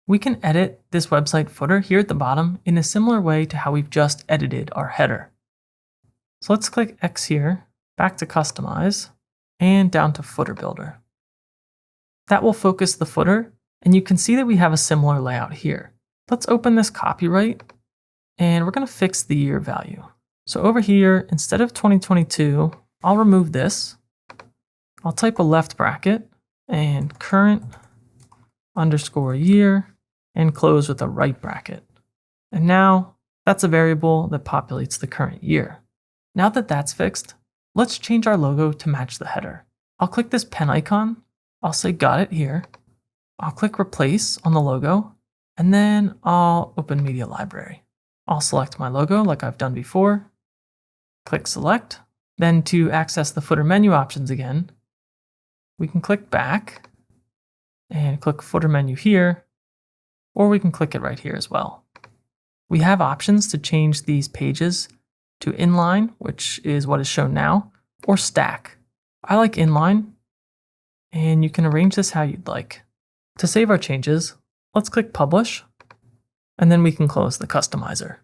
We can edit this website footer here at the bottom in a similar way to how we've just edited our header. So let's click X here, back to Customize, and down to Footer Builder. That will focus the footer, and you can see that we have a similar layout here. Let's open this copyright, and we're going to fix the year value. So over here, instead of 2022, I'll remove this. I'll type a left bracket and current underscore year and close with a right bracket. And now that's a variable that populates the current year. Now that that's fixed, let's change our logo to match the header. I'll click this pen icon. I'll say got it here. I'll click replace on the logo, and then I'll open Media Library. I'll select my logo like I've done before. Click select. Then to access the footer menu options again, we can click back and click footer menu here, or we can click it right here as well. We have options to change these pages to inline, which is what is shown now, or stack. I like inline, and you can arrange this how you'd like. To save our changes, let's click publish, and then we can close the customizer.